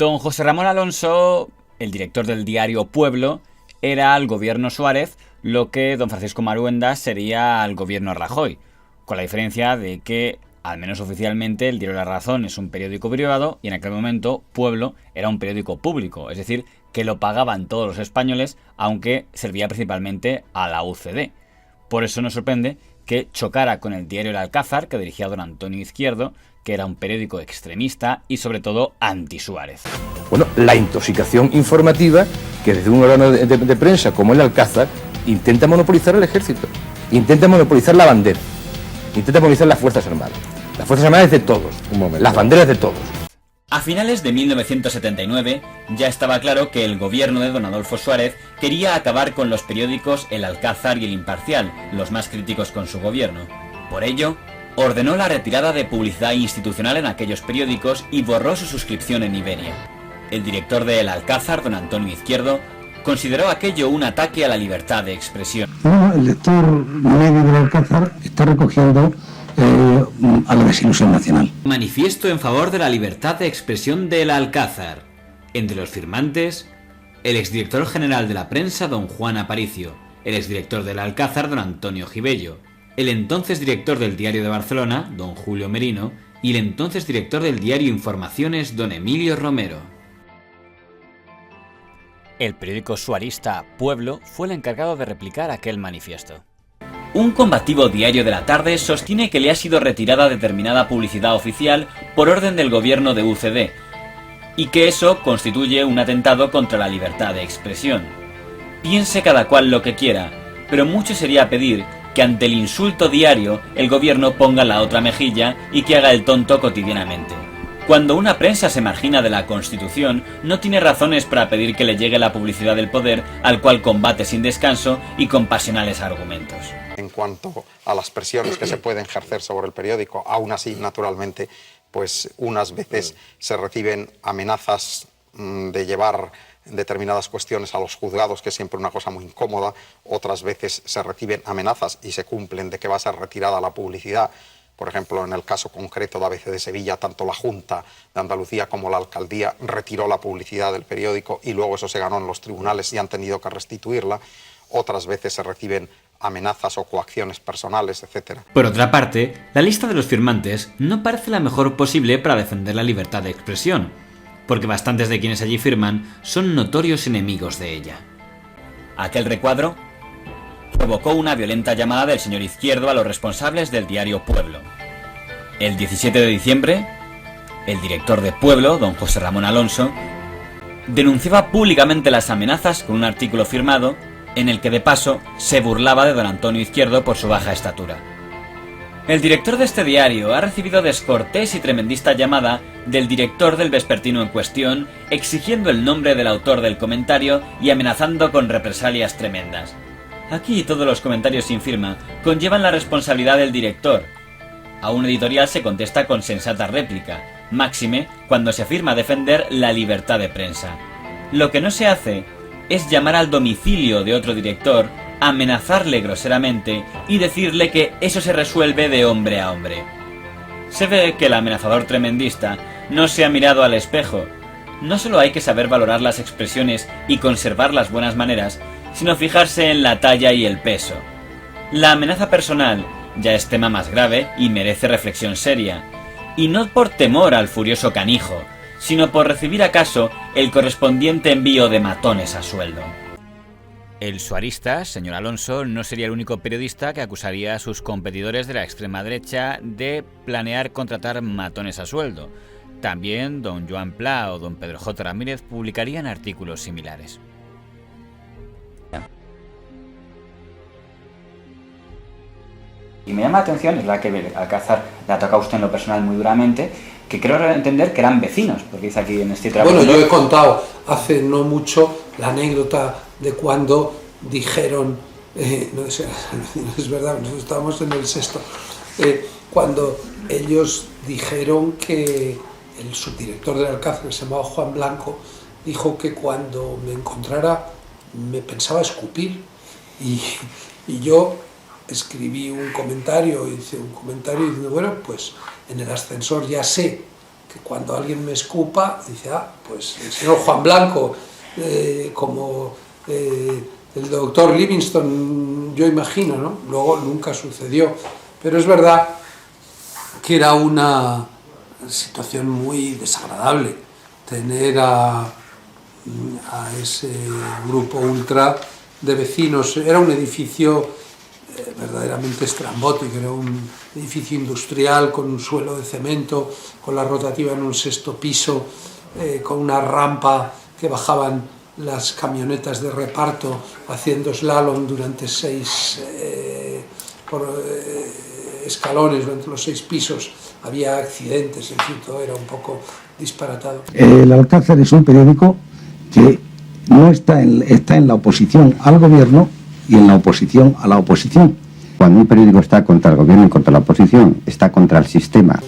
Don José Ramón Alonso, el director del diario Pueblo, era al gobierno Suárez lo que don Francisco Maruenda sería al gobierno Rajoy, con la diferencia de que, al menos oficialmente, el diario La Razón es un periódico privado y en aquel momento Pueblo era un periódico público, es decir, que lo pagaban todos los españoles, aunque servía principalmente a la UCD. Por eso nos sorprende que chocara con el diario El Alcázar, que dirigía don Antonio Izquierdo, que era un periódico extremista y sobre todo anti-Suárez. Bueno, la intoxicación informativa que desde un órgano de prensa como el Alcázar intenta monopolizar el ejército, intenta monopolizar la bandera, intenta monopolizar las Fuerzas Armadas. Las Fuerzas Armadas de todos, las banderas de todos. A finales de 1979 ya estaba claro que el gobierno de don Adolfo Suárez quería acabar con los periódicos El Alcázar y El Imparcial, los más críticos con su gobierno. Por ello, ordenó la retirada de publicidad institucional en aquellos periódicos y borró su suscripción en Iberia. El director de El Alcázar, don Antonio Izquierdo, consideró aquello un ataque a la libertad de expresión. No, el lector medio del Alcázar está recogiendo a la desilusión nacional. Manifiesto en favor de la libertad de expresión del Alcázar. Entre los firmantes, el exdirector general de la prensa, don Juan Aparicio, el exdirector del Alcázar, don Antonio Gibello, el entonces director del Diario de Barcelona, don Julio Merino, y el entonces director del diario Informaciones, don Emilio Romero. El periódico suarista Pueblo fue el encargado de replicar aquel manifiesto. Un combativo diario de la tarde sostiene que le ha sido retirada determinada publicidad oficial por orden del gobierno de UCD, y que eso constituye un atentado contra la libertad de expresión. Piense cada cual lo que quiera, pero mucho sería pedir que ante el insulto diario el gobierno ponga la otra mejilla y que haga el tonto cotidianamente. Cuando una prensa se margina de la Constitución, no tiene razones para pedir que le llegue la publicidad del poder, al cual combate sin descanso y con pasionales argumentos. En cuanto a las presiones que se pueden ejercer sobre el periódico, aún así, naturalmente, pues unas veces se reciben amenazas de llevar determinadas cuestiones a los juzgados, que es siempre una cosa muy incómoda. Otras veces se reciben amenazas y se cumplen de que va a ser retirada la publicidad. Por ejemplo, en el caso concreto de ABC de Sevilla, tanto la Junta de Andalucía como la Alcaldía retiró la publicidad del periódico y luego eso se ganó en los tribunales y han tenido que restituirla. Otras veces se reciben amenazas o coacciones personales, etc. Por otra parte, la lista de los firmantes no parece la mejor posible para defender la libertad de expresión, porque bastantes de quienes allí firman son notorios enemigos de ella. Aquel recuadro provocó una violenta llamada del señor Izquierdo a los responsables del diario Pueblo. El 17 de diciembre, el director de Pueblo, don José Ramón Alonso, denunciaba públicamente las amenazas con un artículo firmado en el que de paso se burlaba de don Antonio Izquierdo por su baja estatura. El director de este diario ha recibido descortés y tremendista llamada del director del vespertino en cuestión, exigiendo el nombre del autor del comentario y amenazando con represalias tremendas. Aquí todos los comentarios sin firma conllevan la responsabilidad del director. A un editorial se contesta con sensata réplica, máxime cuando se afirma defender la libertad de prensa. Lo que no se hace es llamar al domicilio de otro director, amenazarle groseramente y decirle que eso se resuelve de hombre a hombre. Se ve que el amenazador tremendista no se ha mirado al espejo. No solo hay que saber valorar las expresiones y conservar las buenas maneras, sino fijarse en la talla y el peso. La amenaza personal ya es tema más grave y merece reflexión seria, y no por temor al furioso canijo, sino por recibir acaso el correspondiente envío de matones a sueldo. El suarista, señor Alonso, no sería el único periodista que acusaría a sus competidores de la extrema derecha de planear contratar matones a sueldo. También don Joan Pla o don Pedro J. Ramírez publicarían artículos similares. Y me llama la atención, es la que el Alcázar le ha tocado a usted en lo personal muy duramente, que creo entender que eran vecinos, porque dice aquí en este trabajo... Bueno, yo he contado hace no mucho la anécdota de cuando dijeron, no es verdad, nosotros estábamos en el sexto, cuando ellos dijeron que el subdirector del Alcázar, que se llamaba Juan Blanco, dijo que cuando me encontrara me pensaba escupir, y yo escribí un comentario, hice un comentario diciendo, bueno, pues en el ascensor ya sé que cuando alguien me escupa, dice, pues el señor Juan Blanco, como el doctor Livingstone, yo imagino, ¿no? Luego nunca sucedió, pero es verdad que era una situación muy desagradable tener a ese grupo ultra de vecinos. Era un edificio verdaderamente estrambótico, era un edificio industrial con un suelo de cemento, con la rotativa en un 6º piso, con una rampa que bajaban las camionetas de reparto haciendo slalom durante 6 escalones, durante los 6 pisos. Había accidentes, en fin, todo era un poco disparatado. El Alcázar es un periódico que no está en la oposición al gobierno y en la oposición a la oposición. Cuando un periódico está contra el gobierno y contra la oposición, está contra el sistema.